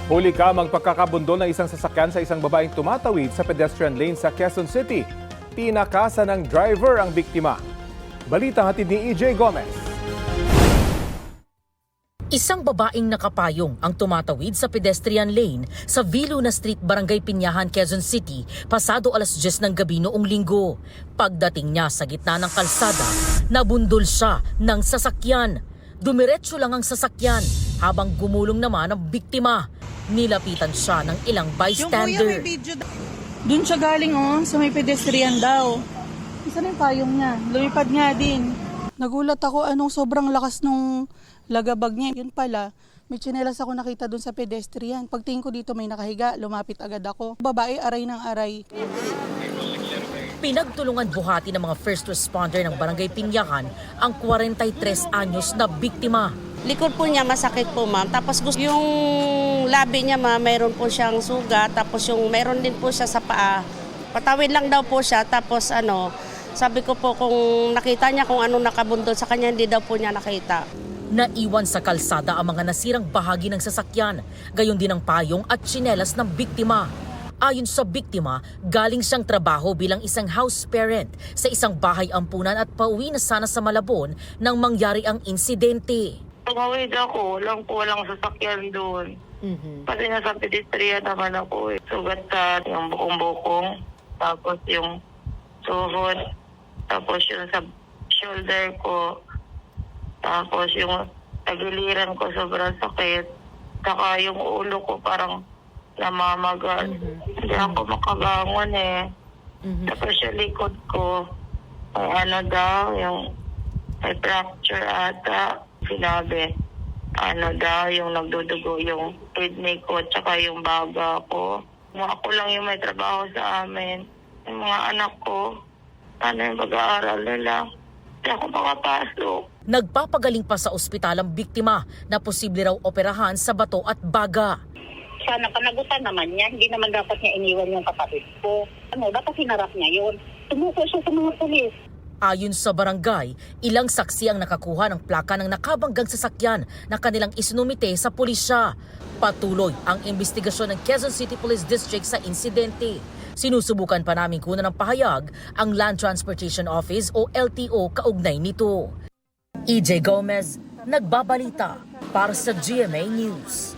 Huli ka magpagkakabundol ng isang sasakyan sa isang babaeng tumatawid sa pedestrian lane sa Quezon City. Tinakasan ng driver ang biktima. Balita hatid ni EJ Gomez. Isang babaeng nakapayong ang tumatawid sa pedestrian lane sa Viluna Street, Barangay Pinyahan, Quezon City, pasado alas 10 ng gabi noong linggo. Pagdating niya sa gitna ng kalsada, nabundol siya ng sasakyan. Dumiretso lang ang sasakyan habang gumulong naman ang biktima. Nilapitan siya ng ilang bystander. Doon siya galing sa may pedestrian daw. Isa na yung payong niya. Lumipad nga din. Nagulat ako anong sobrang lakas nung lagabag niya. Yun pala, may tsinelas ako nakita doon sa pedestrian. Pagtingin ko dito may nakahiga, lumapit agad ako. Babae, aray ng aray. Pinagtulungan buhati ng mga first responder ng Barangay Pinyahan ang 43 anyos na biktima. Likod po niya masakit po, ma'am. Tapos yung labi niya, ma'am, mayroon po siyang sugat. Tapos yung mayroon din po siya sa paa. Patawid lang daw po siya. Tapos sabi ko po kung nakita niya kung anong nakabundol sa kanya, hindi daw po niya nakita. Naiwan sa kalsada ang mga nasirang bahagi ng sasakyan, gayon din ang payong at tsinelas ng biktima. Ayon sa biktima, galing siyang trabaho bilang isang house parent sa isang bahay ampunan at pauwi na sana sa Malabon nang mangyari ang insidente. Tumawid ako, walang sasakyan doon. Pati nasa pedestrian naman ako. Sugat sa yung bukong-bukong, tapos yung tuhod, tapos yung sa shoulder ko, tapos yung tagiliran ko sobrang sakit, saka yung ulo ko parang namamagal. Hindi ako makabangon Tapos yung likod ko, yung may fracture ata. Sinabi, yung nagdudugo yung kidney ko, tsaka yung baga ko. Ako lang yung may trabaho sa amin. Yung mga anak ko, yung pag-aaral nila. Hindi ako makapasok. Nagpapagaling pa sa ospital ang biktima na posible raw operahan sa bato at baga. Sana panagutan naman niya, hindi naman dapat niya iniwan yung kapatid ko. Dapat hinarap niya yun. Tumuko siya sa mga pulis. Ayon sa barangay, ilang saksi ang nakakuha ng plaka ng nakabanggang sasakyan na kanilang isinumite sa pulisya. Patuloy ang investigasyon ng Quezon City Police District sa insidente. Sinusubukan pa namin kunan ng pahayag ang Land Transportation Office o LTO kaugnay nito. EJ Gomez, nagbabalita para sa GMA News.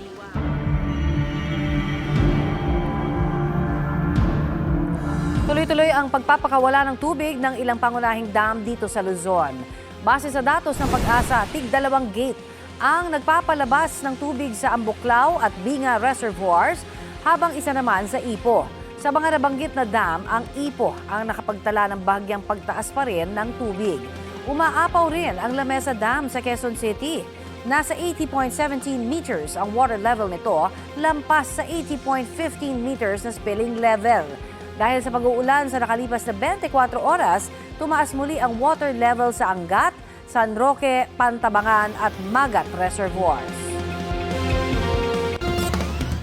Tuloy-tuloy ang pagpapakawala ng tubig ng ilang pangunahing dam dito sa Luzon. Base sa datos ng Pag-asa, tig-2 gate ang nagpapalabas ng tubig sa Ambuklao at Binga reservoirs, habang isa naman sa Ipo. Sa mga nabanggit na dam, ang Ipo ang nakapagtala ng bahagyang pagtaas pa rin ng tubig. Umaapaw rin ang Lamesa Dam sa Quezon City. Nasa 80.17 meters ang water level nito, lampas sa 80.15 meters na spilling level. Dahil sa pag-uulan sa nakalipas na 24 oras, tumaas muli ang water level sa Angat, San Roque, Pantabangan at Magat reservoirs.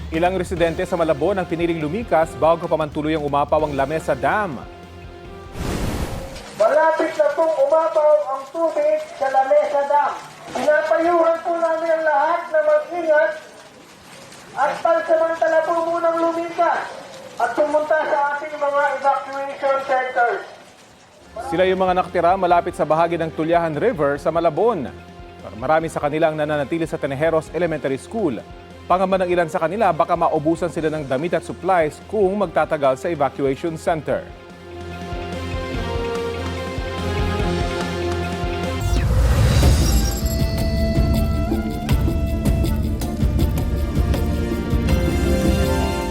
Ilang residente sa Malabon ang piniling lumikas bago pa man tuluyang umapaw ang Lamesa Dam. Malapit na pong umapaw ang tubig sa Lamesa Dam. Pinapayuhan po namin ang lahat na mag-ingat at pansamantala po munang lumikas at pumunta sa ating mga evacuation centers. Sila yung mga nakatira malapit sa bahagi ng Tulyahan River sa Malabon. Marami sa kanila ang nananatili sa Tenejeros Elementary School. Pangamba ng ilan sa kanila, baka maubusan sila ng damit at supplies kung magtatagal sa evacuation center.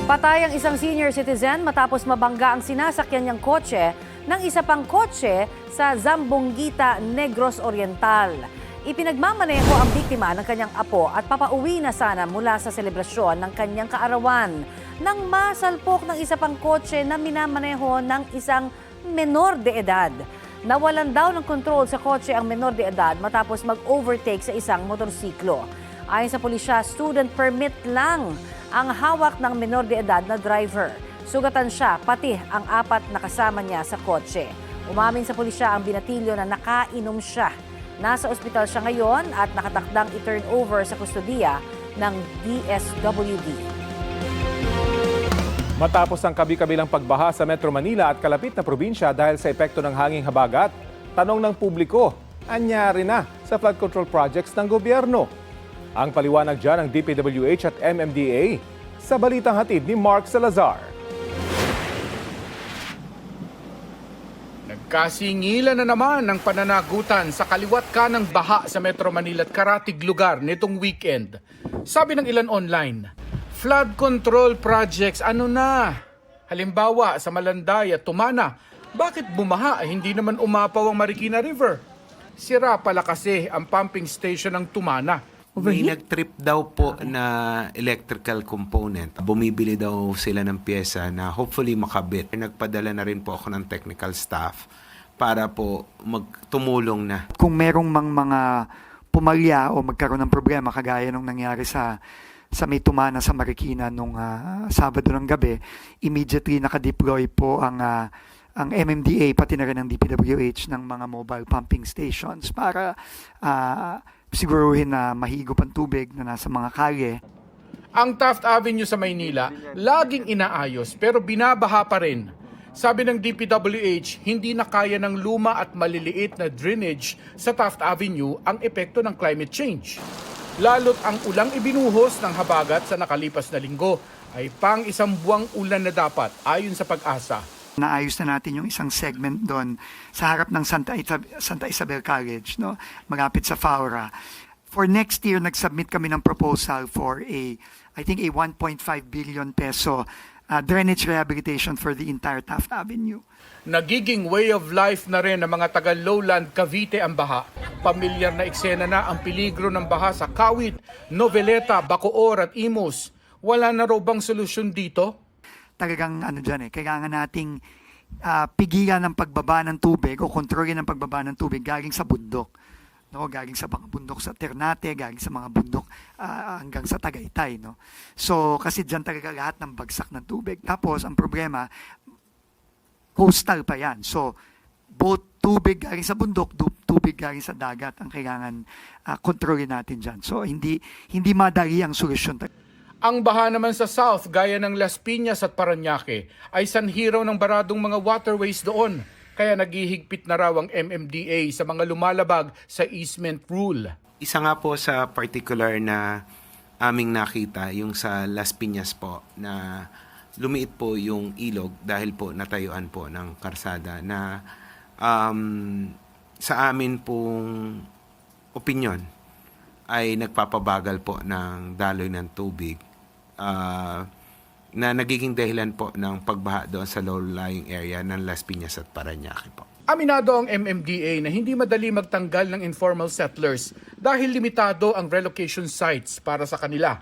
Patay ang isang senior citizen matapos mabangga ang sinasakyan niyang kotse ng isa pang kotse sa Zambonguita, Negros Oriental. Ipinagmamaneho ang biktima ng kanyang apo at papauwi na sana mula sa selebrasyon ng kanyang kaarawan nang masalpok ng isa pang kotse na minamaneho ng isang menor de edad. Nawalan daw ng kontrol sa kotse ang menor de edad matapos mag-overtake sa isang motorsiklo. Ayon sa pulisya, student permit lang ang hawak ng menor de edad na driver. Sugatan siya, pati ang 4 na kasama niya sa kotse. Umamin sa pulisya ang binatilyo na nakainom siya. Nasa ospital siya ngayon at nakatakdang i-turn over sa kustodiya ng DSWD. Matapos ang kabi-kabilang pagbaha sa Metro Manila at kalapit na probinsya dahil sa epekto ng hanging habagat, tanong ng publiko, anyari na sa flood control projects ng gobyerno? Ang paliwanag dyan ng DPWH at MMDA sa balitang hatid ni Mark Salazar. Nagkasingilan na naman ang pananagutan sa kaliwat kanang baha sa Metro Manila at karatig lugar nitong weekend. Sabi ng ilan online, flood control projects ano na? Halimbawa sa Malanday at Tumana, bakit bumaha hindi naman umapaw ang Marikina River? Sira pala kasi ang pumping station ng Tumana. May nag-trip daw po na electrical component. Bumibili daw sila ng pyesa na hopefully makabit. Nagpadala na rin po ako ng technical staff para po magtumulong na. Kung merong mga pumalya o magkaroon ng problema kagaya nung nangyari sa may Tumana sa Marikina nung Sabado ng gabi, immediately nakadeploy po ang MMDA pati na rin ang DPWH ng mga mobile pumping stations para siguruhin na mahigop ang tubig na nasa mga kalye. Ang Taft Avenue sa Maynila, laging inaayos pero binabaha pa rin. Sabi ng DPWH, hindi na kaya ng luma at maliliit na drainage sa Taft Avenue ang epekto ng climate change. Lalo't ang ulang ibinuhos ng habagat sa nakalipas na linggo ay pang isang buwang ulan na dapat ayon sa Pag-asa. Naayos na natin yung isang segment doon sa harap ng Santa Isabel College, no? Malapit sa Faura. For next year, nag-submit kami ng proposal for I think a 1.5 billion peso drainage rehabilitation for the entire Taft Avenue. Nagiging way of life na rin ng mga taga-lowland Cavite ang baha. Pamilyar na eksena na ang peligro ng baha sa Kawit, Noveleta, Bacoor at Imus. Wala na raw bang solusyon dito? Talagang kailangan nating pigilan ng pagbaba ng tubig o kontrolin ng pagbaba ng tubig galing sa bundok. No, galing sa mga bundok sa Ternate, galing sa mga bundok hanggang sa Tagaytay, no. So kasi diyan talaga lahat ng bagsak ng tubig. Tapos ang problema, coastal pa 'yan. So both tubig galing sa bundok, tubig galing sa dagat ang kailangan kontrolin natin diyan. So hindi madali ang solusyon. Ang baha naman sa South, gaya ng Las Piñas at Parañaque, ay sanhiraw ng baradong mga waterways doon. Kaya naghihigpit na raw ang MMDA sa mga lumalabag sa easement rule. Isa nga po sa particular na aming nakita, yung sa Las Piñas po, na lumiit po yung ilog dahil po natayuan po ng karsada na sa amin pong opinyon ay nagpapabagal po ng daloy ng tubig na nagiging dahilan po ng pagbaha doon sa low-lying area ng Las Piñas at Parañaque po. Aminado ang MMDA na hindi madali magtanggal ng informal settlers dahil limitado ang relocation sites para sa kanila.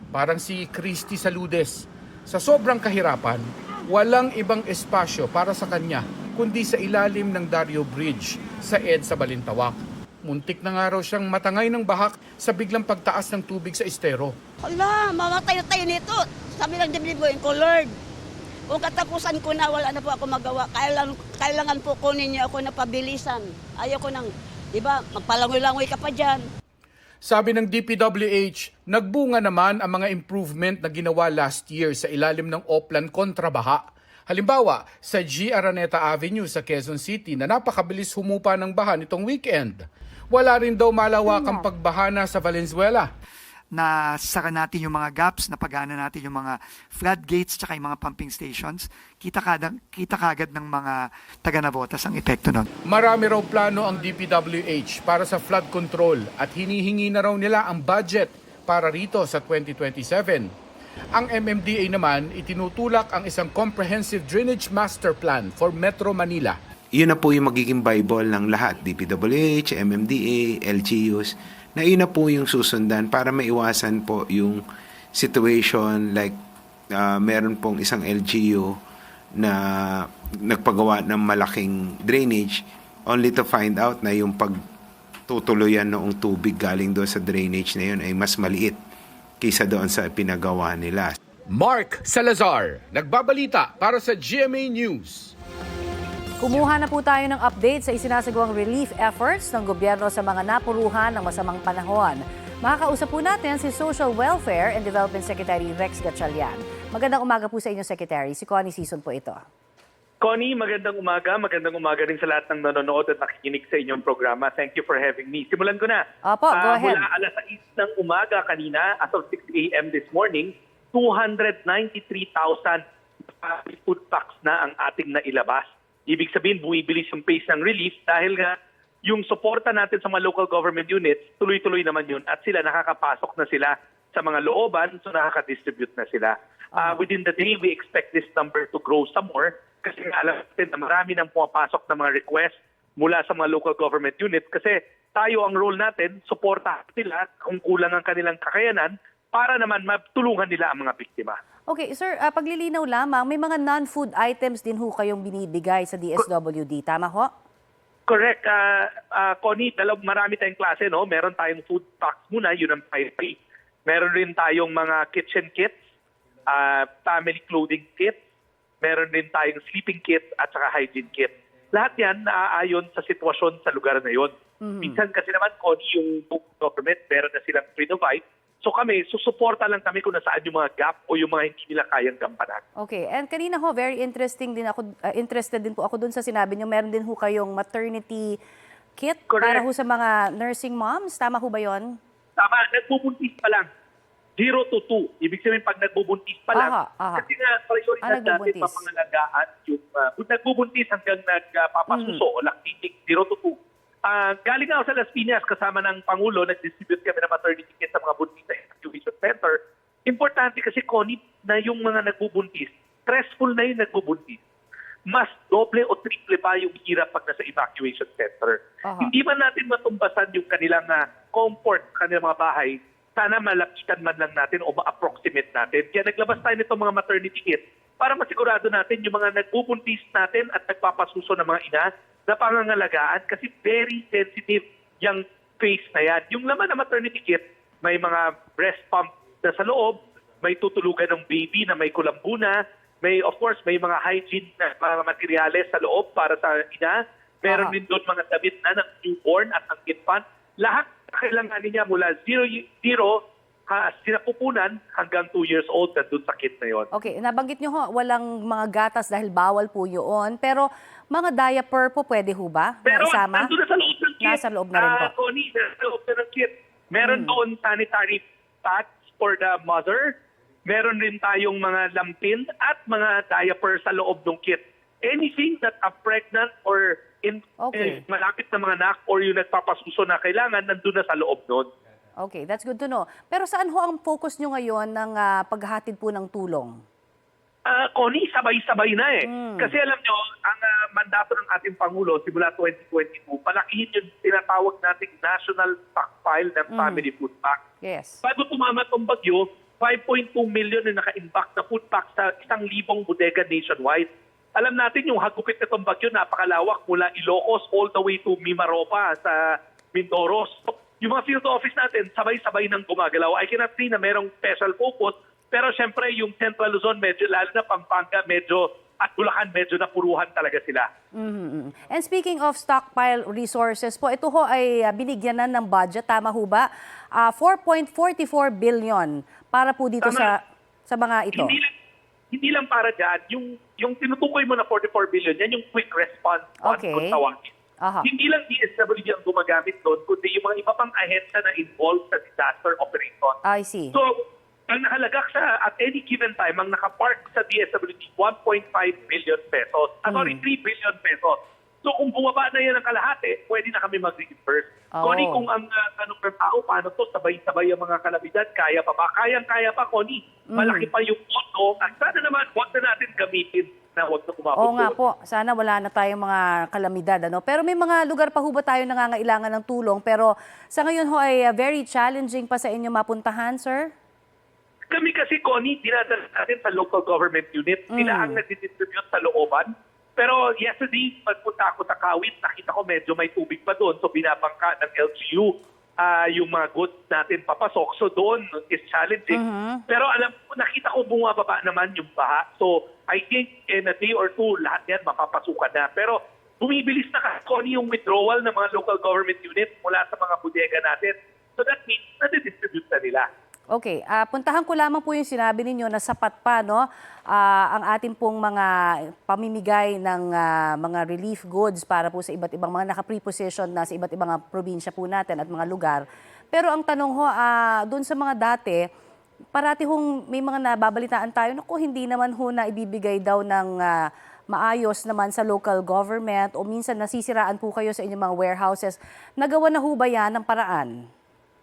Parang si Christy Saludes. Sa sobrang kahirapan, walang ibang espasyo para sa kanya kundi sa ilalim ng Dario Bridge sa EDSA Balintawak. Muntik na nga raw siyang matangay ng bahak sa biglang pagtaas ng tubig sa estero. Ala, mamatay na tayo nito. Sabi lang dibdibuin ko, Lord, kung katapusan ko na, wala na po ako magawa. Kailangan po kunin niyo ako na pabilisan. Ayaw ko nang, di ba, magpalangoy-langoy ka pa dyan. Sabi ng DPWH, nagbunga naman ang mga improvement na ginawa last year sa ilalim ng Oplan kontra baha. Halimbawa, sa G. Araneta Avenue sa Quezon City na napakabilis humupa ng baha nitong weekend. Wala rin daw malawakang pagbahana sa Valenzuela. Na sara natin yung mga gaps, napagana natin yung mga floodgates tsaka yung mga pumping stations, kita kagad ng mga taga-Navotas ang epekto nun. Marami raw plano ang DPWH para sa flood control at hinihingi na raw nila ang budget para rito sa 2027. Ang MMDA naman itinutulak ang isang comprehensive drainage master plan for Metro Manila. Yun na po yung magiging Bible ng lahat, DPWH, MMDA, LGUs, na yun na po yung susundan para maiwasan po yung situation like meron pong isang LGU na nagpagawa ng malaking drainage only to find out na yung pagtutuluyan noong tubig galing doon sa drainage na yun ay mas maliit kaysa doon sa pinagawa nila. Mark Salazar, nagbabalita para sa GMA News. Kumuha na po tayo ng update sa isinasagawang relief efforts ng gobyerno sa mga napuruhan ng masamang panahon. Makakausap po natin si Social Welfare and Development Secretary Rex Gatchalian. Magandang umaga po sa inyo, Secretary. Si Connie Season po ito. Connie, magandang umaga. Magandang umaga rin sa lahat ng nanonood at nakikinig sa inyong programa. Thank you for having me. Simulan ko na. Opo, go ahead. Mula alas 6 ng umaga kanina, as of 6 a.m. this morning, 293,000 food packs na ang ating nailabas. Ibig sabihin, bumibilis yung pace ng relief dahil nga yung suporta natin sa mga local government units, tuloy-tuloy naman yun at sila nakakapasok na sila sa mga looban, so nakaka-distribute na sila. Within the day, we expect this number to grow some more kasi nga alam natin na marami nang pumapasok na mga request mula sa mga local government units kasi tayo ang role natin, suporta sila kung kulang ang kanilang kakayanan para naman matulungan nila ang mga biktima. Okay, sir, paglilinaw lamang, may mga non-food items din ho kayong binibigay sa DSWD. Tama ho? Correct. Connie, marami tayong klase, no? Meron tayong food packs muna, yun ang priority. Meron rin tayong mga kitchen kits, family clothing kits, meron din tayong sleeping kits at saka hygiene kits. Lahat yan naaayon sa sitwasyon sa lugar na yun. Minsan kasi naman, Connie, yung government, meron na silang provide. So kami, susuporta lang kami kung nasaan yung mga gap o yung mga hindi nila kayang gampanan. Okay, and kanina ho, very interested din po ako dun sa sinabi niyo, meron din ho kayong maternity kit. Correct. Para ho sa mga nursing moms. Tama ho ba yon? Tama, nagbubuntis pa lang. 0 to 2. Ibig sabihin, pag nagbubuntis pa lang, kasi nga, prioridad natin pamangalagaan yung nagbubuntis hanggang nagpapasuso o lactating, 0 to 2. Galing ako sa Las Piñas kasama ng Pangulo, nag-distribute kami ng maternity kit sa mga buntis sa evacuation center. Importante kasi, Connie, na yung mga nagbubuntis, stressful na yung nagbubuntis. Mas doble o triple pa yung hirap pag nasa evacuation center. Hindi man natin matumbasan yung kanilang comfort, kanilang mga bahay, sana malapitan man lang natin o ma-approximate natin. Kaya naglabas tayo nitong mga maternity kit para masigurado natin yung mga nagbubuntis natin at nagpapasuso ng mga ina na pangangalagaan kasi very sensitive yung phase na yan. Yung laman ng maternity kit, may mga breast pump na sa loob, may tutulugan ng baby na may kulambuna, may of course may mga hygiene na mga materyales sa loob para sa ina, meron din doon mga damit na ng newborn at ng infant. Lahat kailanganin niya mula 0 sinapupunan hanggang 2 years old na doon sa kit na yon. Okay, nabanggit niyo ho, walang mga gatas dahil bawal po yun. Pero mga diaper po pwede ho ba? Pero Isama? nandun na sa loob ng kit. Nasa loob na rin po. Connie, nasa loob na ng kit. Meron doon sanitary pads for the mother. Meron rin tayong mga lampin at mga diaper sa loob ng kit. Anything that a pregnant or malapit na mga anak or yung nagpapasuso na kailangan, nandun na sa loob nun. Okay, that's good to know. Pero saan ho ang focus nyo ngayon ng paghahatid po ng tulong? Connie, sabay-sabay na eh. Kasi alam nyo, ang mandato ng ating Pangulo simula 2022, palakihin yung tinatawag nating national stockpile ng family food pack. Yes. Bago tumama itong bagyo, 5.2 million na naka-impact na food pack sa 1,000 bodega nationwide. Alam natin yung hagupit na itong bagyo, napakalawak mula Ilocos all the way to Mimaropa sa Mindoro. So, yung mga field office natin, sabay-sabay nang gumagalaw. I cannot say na merong special focus, pero syempre yung Central Luzon, medyo lalo na Pampanga, medyo at Bulacan, medyo napuruhan talaga sila. And speaking of stockpile resources po, ito ho ay binigyan na ng budget, tama ho ba? 4.44 billion para po dito sa mga ito. Hindi lang para dyan, yung tinutukoy mo na 44 billion, yan yung quick response fund kung tawagin. Hindi lang DSWD ang gumagamit doon, kundi yung mga iba pang ahensya na involved sa disaster operation. I see. So, ang nakalagak sa at any given time, ang nakapark sa DSWD, 1.5 billion pesos. 3 billion pesos. So kung bumaba na yan ang kalahati, pwede na kami mag-reimburse. Connie, kung ang tanong ng tao, paano to, sabay-sabay ang mga kalamidad, kaya pa ba? Kayang-kaya pa, Connie. Malaki pa yung pondo. At sana naman, huwag na natin gamitin na huwag na kumabot. Oo nga po, sana wala na tayong mga kalamidad. Pero may mga lugar pa ho ba tayo nangangailangan ng tulong? Pero sa ngayon ho ay very challenging pa sa inyo mapuntahan, sir? Kami kasi, Connie, dinadala natin sa local government unit. Sila ang nag-distribute sa looban. Pero yesterday, pagpunta ako sa Kawit, nakita ko medyo may tubig pa doon. So binabangka ng LGU yung mga goods natin papasok. So doon is challenging. Pero alam ko, nakita ko bumababa naman yung baha. So I think in a day or two, lahat yan mapapasukan na. Pero bumibilis na kasi yung withdrawal ng mga local government units mula sa mga bodega natin. So that means nadidistribute na nila. Okay, puntahan ko lamang po yung sinabi ninyo na sapat pa, no, ang ating pong mga pamimigay ng mga relief goods para po sa iba't ibang mga naka-preposition na sa iba't ibang mga probinsya po natin at mga lugar. Pero ang tanong ho, doon sa mga dati, parati hong may mga nababalitaan tayo, naku, hindi naman ho na ibibigay daw ng maayos naman sa local government o minsan nasisiraan po kayo sa inyong mga warehouses. Nagawa na ho ba yan ng paraan?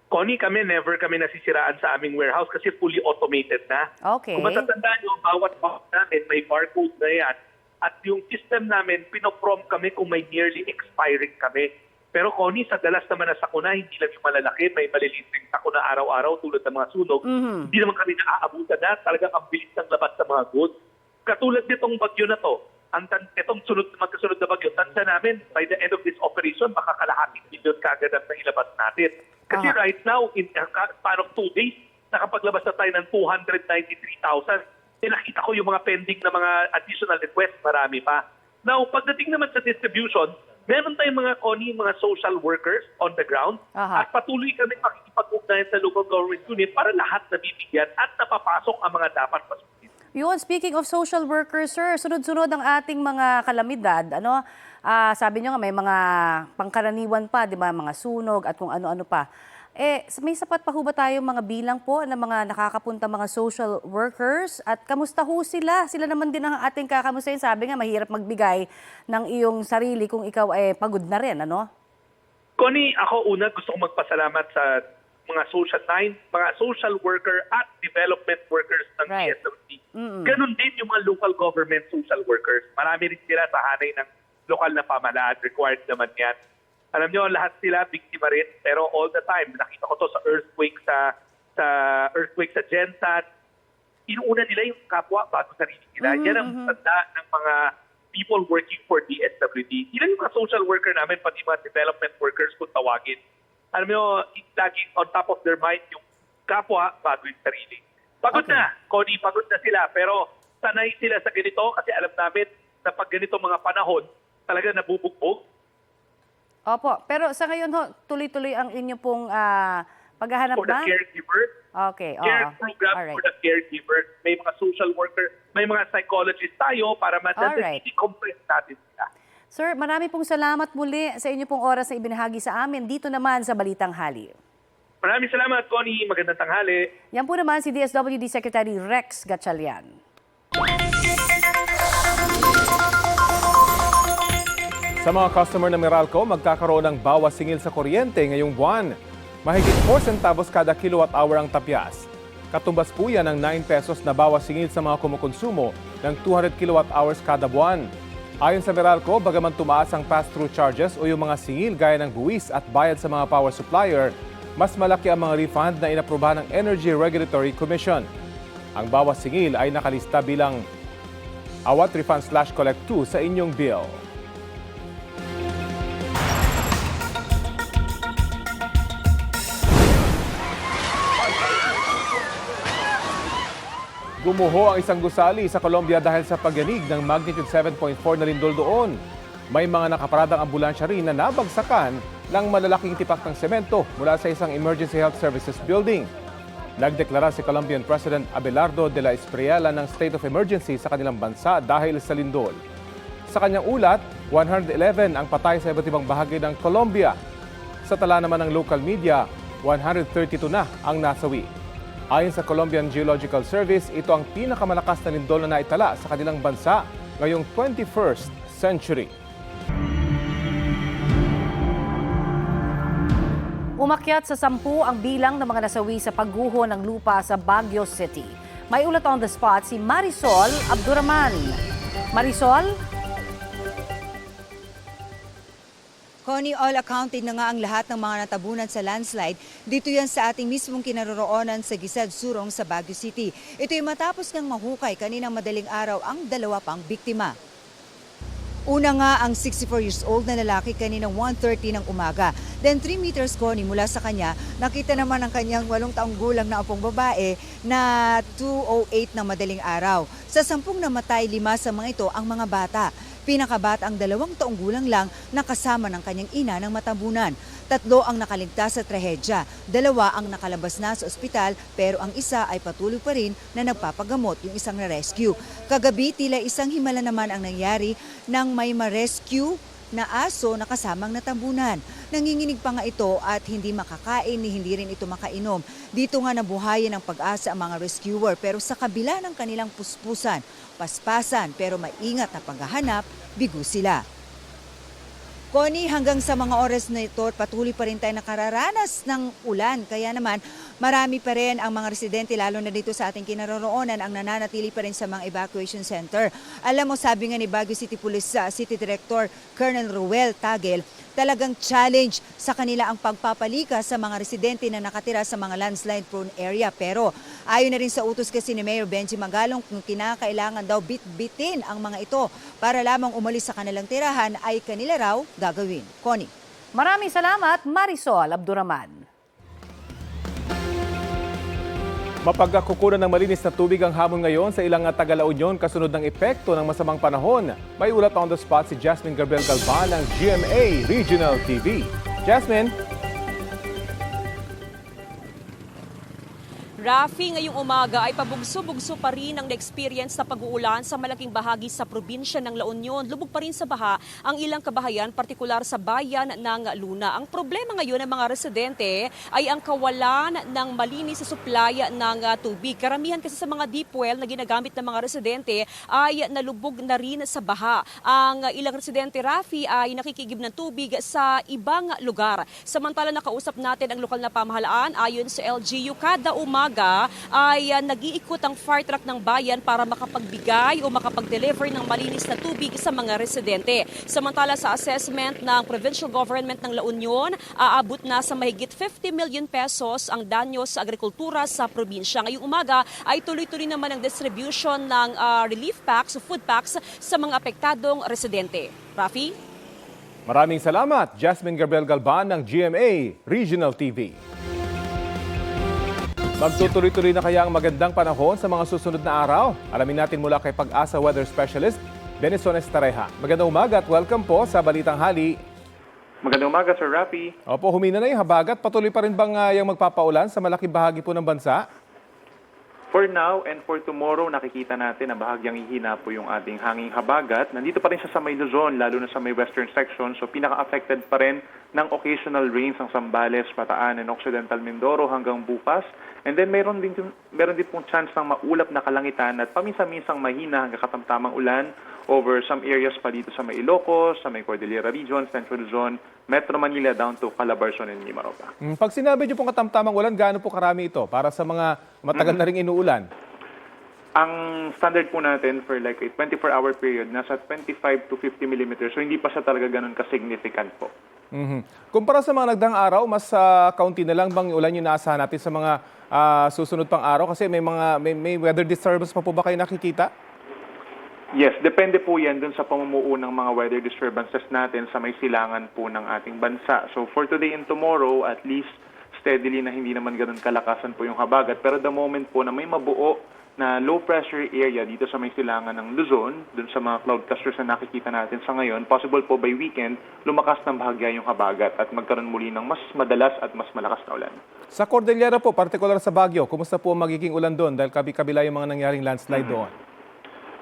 Connie, never kami nasisiraan sa aming warehouse kasi fully automated na. Okay. Kung matatandaan nyo, bawat box namin may barcode na yan. At yung system namin, pinoprompt kami kung may nearly expiring kami. Pero Connie, sa dalas naman na sakuna, hindi lang yung malalaki, may maliliit ring sakuna araw-araw tulad ng mga sunog. Hindi naman kami naaabutan na, talagang ang bilis ng labas ng mga goods. Katulad nitong bagyo na to, itong magkasunod na bagyo, tansa namin, by the end of this operation, baka kalahating milyon kagad ang nailabas natin. Kasi right now, in span of 2 days, nakapaglabas na tayo ng 293,000. Nakita ko yung mga pending na mga additional requests, marami pa. Now, pagdating naman sa distribution, meron tayong mga social workers on the ground at patuloy kami makikipag-ugnayan sa local government unit para lahat nabibigyan at napapasok ang mga dapat pasukin. Yun, speaking of social workers, sir, sunod-sunod ang ating mga kalamidad. Sabi nyo nga may mga pangkaraniwan pa, di ba, mga sunog at kung ano-ano pa. May sapat pa ho ba tayong mga bilang po ng mga nakakapunta mga social workers? At kamusta ho sila? Sila naman din ang ating kakamustahin. Sabi nga, mahirap magbigay ng iyong sarili kung ikaw pagod na rin, ano? Connie, ako una gusto kong magpasalamat sa mga social worker at development workers ng DSWD. Ganon din yung mga local government social workers. Marami rin sila sa hanay ng lokal na pamahalaan, required naman yan. Alam nyo, lahat sila biktima rin, pero all the time, nakita ko to sa earthquake sa Gensan, inuuna nila yung kapwa bago sarili nila. Yan ang tanda ng mga people working for DSWD. Ilan yung mga social worker namin, pati mga development workers kung tawagin. Alam nyo, laging on top of their mind yung kapwa bago yung sarili. Pagod na, Connie, pagod na sila, pero sanay sila sa ganito kasi alam namin na pag ganito mga panahon, talaga nabubugbog. Opo, pero sa ngayon ho, tuloy-tuloy ang inyo pong paghahanap for the caregiver. Okay, care program for the caregiver. May mga social worker, may mga psychologist tayo para ma-decompress natin sila. Sir, marami pong salamat muli sa inyo pong oras na ibinahagi sa amin dito naman sa Balitang Hali. Maraming salamat, Connie. Magandang tanghali. Yan po naman si DSWD Secretary Rex Gatchalian. Sa mga customer ng Meralco, magkakaroon ng bawas singil sa kuryente ngayong buwan. Mahigit 4 centavos kada kilowatt-hour ang tapyas. Katumbas po yan ng 9 pesos na bawas singil sa mga kumukonsumo ng 200 kilowatt-hours kada buwan. Ayon sa Meralco, bagaman tumaas ang pass-through charges o yung mga singil gaya ng buwis at bayad sa mga power supplier, mas malaki ang mga refund na inaprubahan ng Energy Regulatory Commission. Ang bawas singil ay nakalista bilang awat refund/collect 2 sa inyong bill. Gumuho ang isang gusali sa Colombia dahil sa pagyanig ng magnitude 7.4 na lindol doon. May mga nakaparadang ambulansya rin na nabagsakan ng malalaking tipak ng semento mula sa isang Emergency Health Services building. Nagdeklara si Colombian President Abelardo de la Espriella ng state of emergency sa kanilang bansa dahil sa lindol. Sa kanyang ulat, 111 ang patay sa iba't ibang bahagi ng Colombia. Sa tala naman ng local media, 132 na ang nasawi. Ayon sa Colombian Geological Service, ito ang pinakamalakas na lindol na naitala sa kanilang bansa ngayong 21st century. Umakyat sa 10 ang bilang ng mga nasawi sa pagguho ng lupa sa Baguio City. May ulat on the spot si Marisol Abduraman. Marisol? Connie, all accounted na nga ang lahat ng mga natabunan sa landslide. Dito yan sa ating mismong kinaroroonan sa Gisad Surong sa Baguio City. Ito'y matapos ng mahukay kaninang madaling araw ang 2 pang biktima. Una nga ang 64 years old na lalaki kaninang 1:30 ng umaga. Then 3 meters, Connie, mula sa kanya, nakita naman ang kanyang 8 taong gulang na apong babae na 2:08 ng madaling araw. Sa 10 namatay, 5 sa mga ito ang mga bata. Pinakabat ang 2 taong gulang lang na kasama ng kanyang ina ng matabunan. 3 ang nakaligtas sa trahedya, 2 ang nakalabas na sa ospital pero ang isa ay patuloy pa rin na nagpapagamot, yung isang na-rescue. Kagabi tila isang himala naman ang nangyari nang may ma-rescue na aso na kasamang natambunan. Nanginginig pa nga ito at hindi makakain ni hindi rin ito makainom. Dito nga nabuhayan ng pag-asa ang mga rescuer pero sa kabila ng kanilang puspusan, paspasan pero maingat na paghahanap, bigo sila. Connie, hanggang sa mga oras na ito, patuloy pa rin tayo nakararanas ng ulan. Kaya naman, marami pa rin ang mga residente, lalo na dito sa ating kinaroroonan, ang nananatili pa rin sa mga evacuation center. Alam mo, sabi nga ni Baguio City Police City Director Colonel Ruel Tagel, talagang challenge sa kanila ang pagpapalikas sa mga residente na nakatira sa mga landslide-prone area. Pero ayon na rin sa utos kasi ni Mayor Benji Magalong, kung kinakailangan daw bit-bitin ang mga ito para lamang umalis sa kanilang tirahan, ay kanila raw gagawin. Connie. Maraming salamat, Marisol Abduraman. Mapagkakukunan ng malinis na tubig ang hamon ngayon sa ilang taga-La Union kasunod ng epekto ng masamang panahon. May ulat on the spot si Jasmine Gabriel Galvan ng GMA Regional TV. Jasmine? Rafi, ngayong umaga ay pabugso-bugso pa rin ang na-experience na pag-uulan sa malaking bahagi sa probinsya ng La Union. Lubog pa rin sa baha ang ilang kabahayan, partikular sa bayan ng Luna. Ang problema ngayon ng mga residente ay ang kawalan ng malinis na supply ng tubig. Karamihan kasi sa mga deep well na ginagamit ng mga residente ay nalubog na rin sa baha. Ang ilang residente, Rafi, ay nakikigib ng tubig sa ibang lugar. Samantala nakausap natin ang lokal na pamahalaan. Ayon sa LGU, kada umaga ay nag-iikot ang fire truck ng bayan para makapagbigay o makapag-deliver ng malinis na tubig sa mga residente. Samantala sa assessment ng provincial government ng La Union, aabot na sa mahigit 50 million pesos ang danyo sa agrikultura sa probinsya. Ngayong umaga ay tuloy-tuloy naman ang distribution ng relief packs o food packs sa mga apektadong residente. Rafi? Maraming salamat, Jasmine Gabriel Galvan ng GMA Regional TV. Magtutuloy-tuloy na kaya ang magandang panahon sa mga susunod na araw? Alamin natin mula kay Pag-asa Weather Specialist, Benison Estareja. Magandang umaga at welcome po sa Balitang Hali. Magandang umaga, Sir Rafi. Opo, humina na yung habagat. Patuloy pa rin bang yung magpapaulan sa malaking bahagi po ng bansa? For now and for tomorrow, nakikita natin na bahagyang hihina po yung ating hanging habagat. Nandito pa rin siya sa may Luzon, lalo na sa may western section. So pinaka-affected pa rin ng occasional rains ang Zambales, Bataan, and Occidental Mindoro hanggang bukas. And then meron din pong chance ng maulap na kalangitan at paminsan-minsang mahina hanggang katamtamang ulan over some areas pa dito sa may Ilocos, sa may Cordillera Region, Central Luzon, Metro Manila down to Calabarzon and Mimaropa. Pag sinabi niyo pong katamtamang ulan, gaano po karami ito para sa mga matagal na ring inuulan? Ang standard po natin for like a 24-hour period, nasa 25 to 50 millimeters. So hindi pa siya talaga ganun ka-significant po. Kumpara sa mga nagdaang araw, mas kaunti na lang bang ulan yung naasahan natin sa mga susunod pang araw? Kasi may weather disturbance pa po ba kayo nakikita? Yes, depende po yan dun sa pamumuo ng mga weather disturbances natin sa may silangan po ng ating bansa. So for today and tomorrow, at least steadily na hindi naman ganun kalakasan po yung habagat. Pero the moment po na may mabuo na low pressure area dito sa may silangan ng Luzon, dun sa mga cloud clusters na nakikita natin sa ngayon, possible po by weekend, lumakas ng bahagya yung habagat at magkaroon muli ng mas madalas at mas malakas na ulan. Sa Cordillera po, partikular sa Baguio, kumusta po ang magiging ulan doon dahil kabila yung mga nangyaring landslide doon?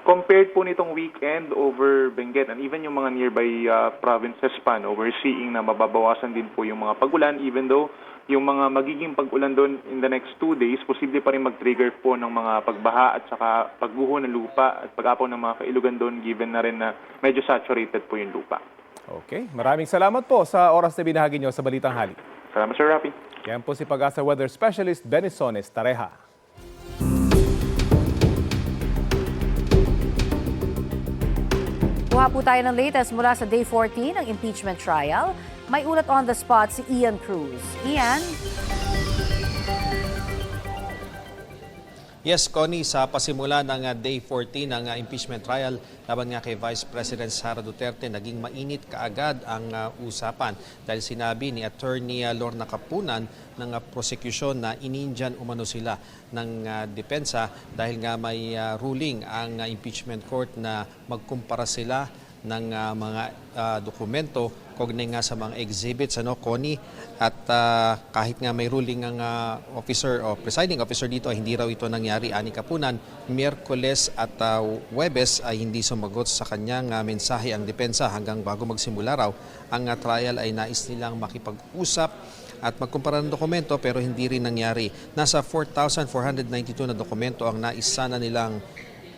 Compared po nitong weekend over Benguet and even yung mga nearby provinces pa, no, we're seeing na mababawasan din po yung mga pag-ulan even though yung mga magiging pag-ulan doon in the next 2 days, posible pa rin mag-trigger po ng mga pagbaha at saka pagguho ng lupa at pag-apaw ng mga kailugan doon given na rin na medyo saturated po yung lupa. Okay, maraming salamat po sa oras na binahagi nyo sa Balitang Hali. Salamat, Sir Rafi. Yan po si Pag-asa Weather Specialist Benison Estareja. Kuha po tayo ng latest mula sa Day 14 ng impeachment trial. May ulat on the spot si Ian Cruz. Ian? Yes, Connie, sa pasimula ng Day 14 ng impeachment trial laban nga kay Vice President Sara Duterte, naging mainit kaagad ang usapan dahil sinabi ni Attorney Lorna Kapunan ng prosecution na inindiyan umano sila ng depensa dahil nga may ruling ang impeachment court na magkumpara sila ng mga dokumento kaugnay nga sa mga exhibits, Connie, at kahit nga may ruling ang officer o presiding officer dito ay hindi raw ito nangyari ani kapunan. Miyerkules at Huwebes ay hindi sumagot sa kanyang mensahe ang depensa hanggang bago magsimula raw ang trial ay nais nilang makipag-usap at magkumpara ng dokumento pero hindi rin nangyari. Nasa 4,492 na dokumento ang nais sana nilang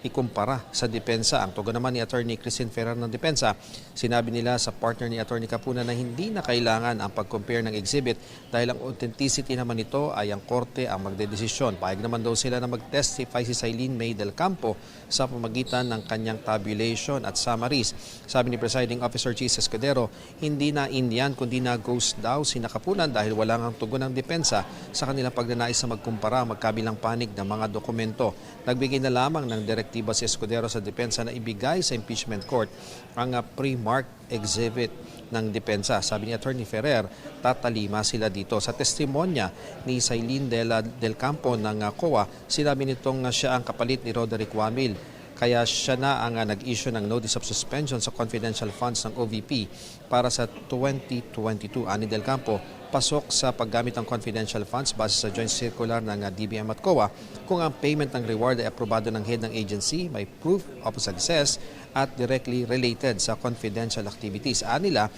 ikumpara sa depensa. Ang tugon naman ni Attorney Christine Ferrer ng depensa, sinabi nila sa partner ni Attorney Capuna na hindi na kailangan ang pag-compare ng exhibit dahil ang authenticity naman nito ay ang korte ang magdedesisyon. Pahig naman daw sila na mag-testify si Sailin May del Campo sa pamagitan ng kanyang tabulation at summaries. Sabi ni Presiding Officer Chis Escudero, hindi na Indian kundi na ghost daw si Nakapunan dahil wala ngang tugon ng depensa sa kanilang pagnanais na magkumpara magkabilang panig ng mga dokumento. Nagbigay na lamang ng direktiba si Escudero sa depensa na ibigay sa impeachment court ang pre-marked exhibit ng depensa. Sabi ni Attorney Ferrer, tatalima sila dito. Sa testimonya ni Sailin del Campo ng COA, sinabi nitong siya ang kapalit ni Roderick Wamil. Kaya siya na ang nag-issue ng notice of suspension sa confidential funds ng OVP para sa 2022. Ani del Campo, pasok sa paggamit ng confidential funds base sa joint circular ng DBM at COA kung ang payment ng reward ay aprobado ng head ng agency, may proof of success at directly related sa confidential activities. Aniya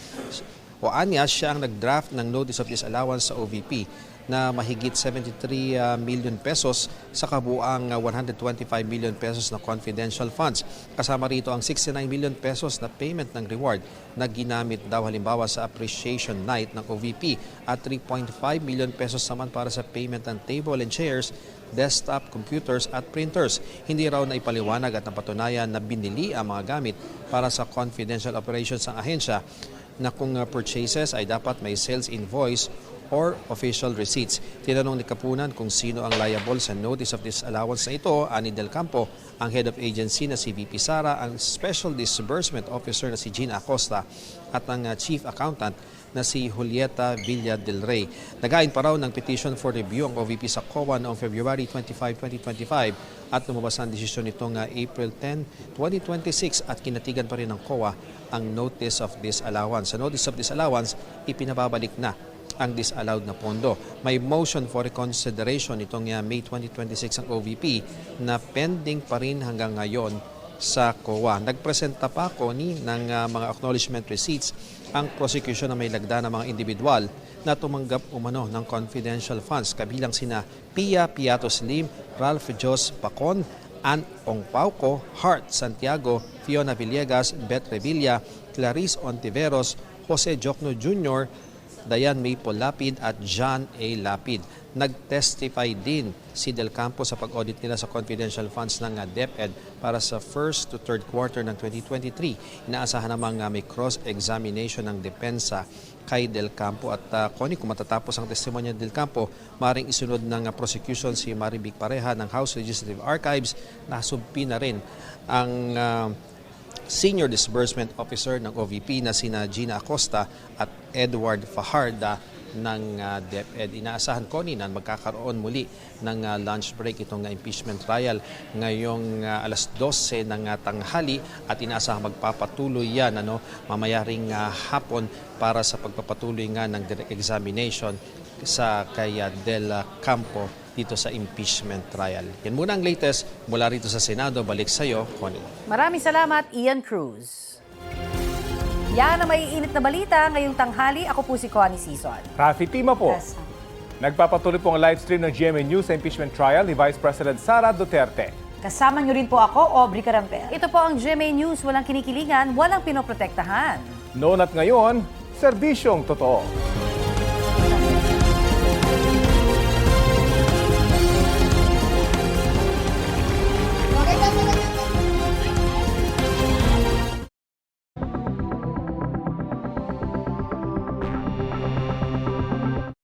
siya ang nag-draft ng notice of disallowance sa OVP na mahigit 73 million pesos sa kabuang 125 million pesos na confidential funds. Kasama rito ang 69 million pesos na payment ng reward na ginamit daw halimbawa sa appreciation night ng OVP at 3.5 million pesos naman para sa payment ng table and chairs, desktop computers at printers. Hindi raw na ipaliwanag at napatunayan na binili ang mga gamit para sa confidential operations ng ahensya na kung purchases ay dapat may sales invoice or official receipts. Tinanong ni Kapunan kung sino ang liable sa notice of disallowance na ito. Ani del Campo, ang head of agency na si VP Sara, ang special disbursement officer na si Gina Acosta at ang chief accountant na si Julieta Villa del Rey. Nagain pa raw ng petition for review ang OVP sa COA noong February 25, 2025 at lumabas ang desisyon nitong April 10, 2026 at kinatigan pa rin ng COA ang notice of disallowance. Sa notice of disallowance, ipinababalik na ang disallowed na pondo. May motion for reconsideration itong May 2026 ang OVP na pending pa rin hanggang ngayon sa COA. Nagpresenta pa ako ng mga acknowledgement receipts ang prosecution na may lagda ng mga individual na tumanggap umano ng confidential funds kabilang sina Pia Piatos Lim, Ralph Jos Pacon, Ann Ongpauco, Hart Santiago, Fiona Villegas, Beth Revilla, Clarice Ontiveros, Jose Jocno Jr., Dayan Maple Lapid at John A. Lapid. Nag-testify din si Del Campo sa pag-audit nila sa confidential funds ng DepEd para sa first to third quarter ng 2023. Inaasahan namang may cross-examination ng depensa kay Del Campo at Connie, kung matatapos ang testimonya ni Del Campo, maring isunod ng prosecution si Maribig Pareha ng House Legislative Archives. Nasumpi na rin ang Senior Disbursement Officer ng OVP na sina Gina Acosta at Edward Fajarda ng DepEd. Inaasahan ko na magkakaroon muli ng lunch break itong impeachment trial ngayong alas 12 ng tanghali at inaasahan magpapatuloy yan mamaya ring hapon para sa pagpapatuloy nga ng direct examination sa kay Del Campo dito sa impeachment trial. Yan muna ang latest mula rito sa Senado. Balik sa iyo, Connie. Maraming salamat, Ian Cruz. Yan ang maiinit na balita ngayong tanghali. Ako po si Connie Sison. Rafi Tima po. Yes. Nagpapatuloy po ang live stream ng GMA News sa impeachment trial ni Vice President Sara Duterte. Kasama niyo rin po ako, Aubrey Carampel. Ito po ang GMA News. Walang kinikilingan, walang pinoprotektahan. Noon at ngayon, serbisyong totoo.